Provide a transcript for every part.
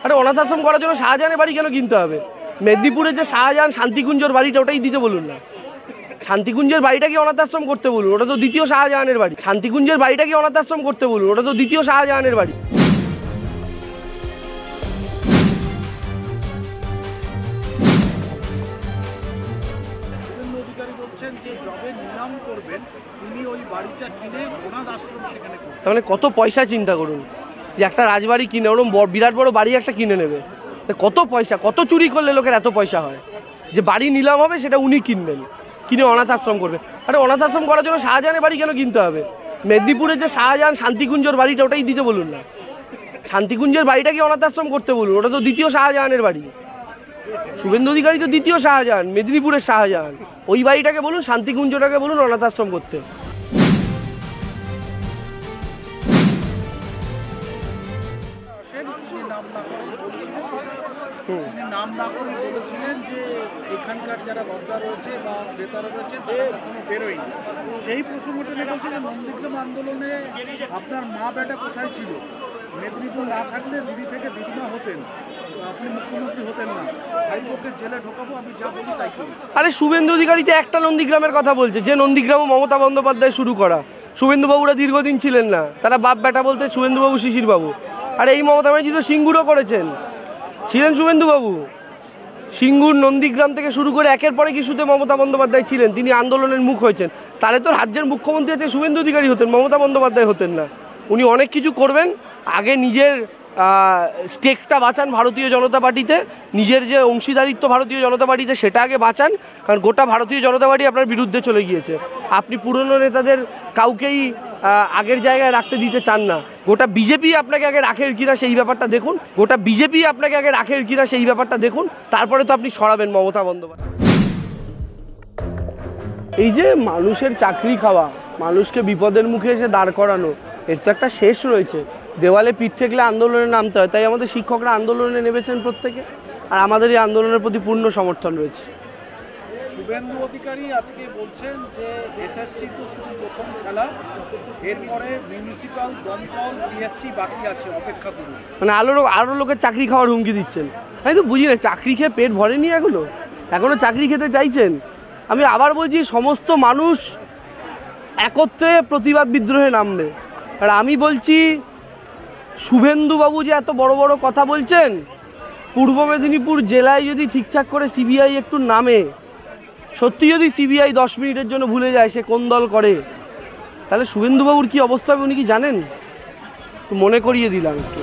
আরে অনাথ আশ্রম করার জন্য শাহজাহানের বাড়ি কেন কিনতে হবে? মেদিনীপুরের যে শাহজাহান শান্তিকুঞ্জর বাড়িটা ওটাই দিতে বলুন না। শান্তিকুঞ্জের বাড়িটা কি অনাথ আশ্রম করতে বলুন, ওটা তো দ্বিতীয় শাহজাহানের বাড়ি। শান্তিকুঞ্জের বাড়িটা কি অনাথ আশ্রম করতে বলুন, ওটা তো দ্বিতীয় শাহজাহানের বাড়ি। তাহলে কত পয়সা চিন্তা করুন, যে একটা রাজবাড়ি কিনে ওরকম বিরাট বড় বাড়ি একটা কিনে নেবে, কত পয়সা, কত চুরি করলে লোকের এত পয়সা হয় যে বাড়ি নিলাম হবে সেটা উনি কিনবেন, কিনে অনাথ আশ্রম করবে। আরে অনাথ আশ্রম করার জন্য শাহজাহানের বাড়ি কেন কিনতে হবে? মেদিনীপুরের যে শাহজাহান শান্তিকুঞ্জর বাড়িটা ওটাই দিতে বলুন না। শান্তিকুঞ্জের বাড়িটা কি অনাথ আশ্রম করতে বলুন, ওটা তো দ্বিতীয় শাহজাহানের বাড়ি। শুভেন্দু অধিকারী তো দ্বিতীয় শাহজাহান, মেদিনীপুরের শাহজাহান। ওই বাড়িটাকে বলুন, শান্তিকুঞ্জটাকে বলুন অনাথ আশ্রম করতে। নাম না করে বলেছিলেন যে এখানকার যারা বক্তা রয়েছে বা ক্রেতারা রয়েছে তারা কখনো বেরোয়নি। সেই প্রসঙ্গটা নিয়ে বলছিলেন নন্দীগ্রাম আন্দোলনে আপনার মা বেটা কোথায় ছিল? মেদিনীপুর না থাকলে দিদি থেকে দিদিমা হতেন, আপনি মুখ্যমন্ত্রী হতেন না। ভাইপোকে জেলে ঢোকাবো, আমি যা বলি তাই করি। আরে শুভেন্দু অধিকারী তো একটা নন্দীগ্রামের কথা বলছে, যে নন্দীগ্রামও মমতা বন্দ্যোপাধ্যায় শুরু করা। শুভেন্দুবাবুরা দীর্ঘদিন ছিলেন না, তারা বাপ বেটা বলতে শুভেন্দুবাবু শিশিরবাবু। আর এই মমতা ব্যানার্জি তো সিঙ্গুরও করেছেন, ছিলেন শুভেন্দুবাবু। সিঙ্গুর নন্দীগ্রাম থেকে শুরু করে একের পরে ইস্যুতে মমতা বন্দ্যোপাধ্যায় ছিলেন, তিনি আন্দোলনের মুখ হয়েছেন। তাহলে তো রাজ্যের মুখ্যমন্ত্রী হচ্ছে শুভেন্দু অধিকারী হতেন, মমতা বন্দ্যোপাধ্যায় হতেন না। উনি অনেক কিছু করবেন, আগে নিজের স্টেকটা বাঁচান ভারতীয় জনতা পার্টিতে, নিজের যে অংশীদারিত্ব ভারতীয় জনতা পার্টিতে সেটা আগে বাঁচান। কারণ গোটা ভারতীয় জনতা পার্টি আপনার বিরুদ্ধে চলে গিয়েছে। আপনি পুরনো নেতাদের কাউকেই আগের জায়গায় রাখতে দিতে চান না। গোটা বিজেপি আপনাকে আগে রাখে কিনা সেই ব্যাপারটা দেখুন, গোটা বিজেপি আপনাকে আগে রাখে কিনা সেই ব্যাপারটা দেখুন, তারপরে তো আপনি সরাবেন মমতা বন্দ্যোপাধ্যায়। এই যে মানুষের চাকরি খাওয়া, মানুষকে বিপদের মুখে এসে দাঁড় করানো, এর তো একটা শেষ রয়েছে। দেওয়ালে পিঠ ঠেকলে আন্দোলনে নামতে হয়, তাই আমাদের শিক্ষকরা আন্দোলনে নেমেছেন প্রত্যেকে, আর আমাদের এই আন্দোলনের প্রতি পূর্ণ সমর্থন রয়েছে। শুভেন্দু অধিকারী আজকে বলছেন যে এসএসসি তো শুধু প্রথম খেলা, এরপরে মিউনিসিপ্যাল, দমকল, পিএসসি বাকি আছে, অপেক্ষা করুন। মানে আরও লোকের চাকরি খাওয়ার হুমকি দিচ্ছেন। আমি তো বুঝি না, চাকরি খেয়ে পেট ভরেনি এখনো চাকরি খেতে চাইছেন? আমি আবার বলছি, সমস্ত মানুষ একত্রে প্রতিবাদ বিদ্রোহে নামবে। আর আমি বলছি, শুভেন্দুবাবু যে এত বড় বড় কথা বলছেন, পূর্ব মেদিনীপুর জেলায় যদি ঠিকঠাক করে সিবিআই একটু নামে, সত্যি যদি সিবিআই 10 মিনিটের জন্য ভুলে যায় সে কোন দল করে, তাহলে শুভেন্দুবাবুর কী অবস্থা হবে উনি কি জানেন? মনে করিয়ে দিলাম একটু।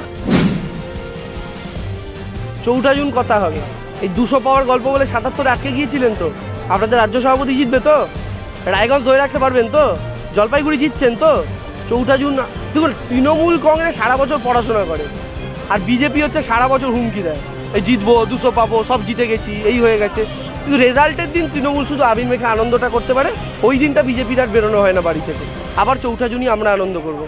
4 জুন কথা হবে। এই 200 পাওয়ার গল্প বলে 77 আটকে গিয়েছিলেন তো? আপনাদের রাজ্য সভাপতি জিতবে তো? রায়গঞ্জ ধরে রাখতে পারবেন তো? জলপাইগুড়ি জিতছেন তো? 4 জুন দেখুন, তৃণমূল কংগ্রেস সারা বছর পড়াশোনা করে, আর বিজেপি হচ্ছে সারা বছর হুমকি দেয়, এই জিতবো, 200 পাবো, সব জিতে গেছি, এই হয়ে গেছে। কিন্তু রেজাল্টের দিন তৃণমূল শুধু আবির মেখে আনন্দটা করতে পারে, ওই দিনটা বিজেপির আর বেরোনো হয় না বাড়ি থেকে। আবার 4 জুনই আমরা আনন্দ করব।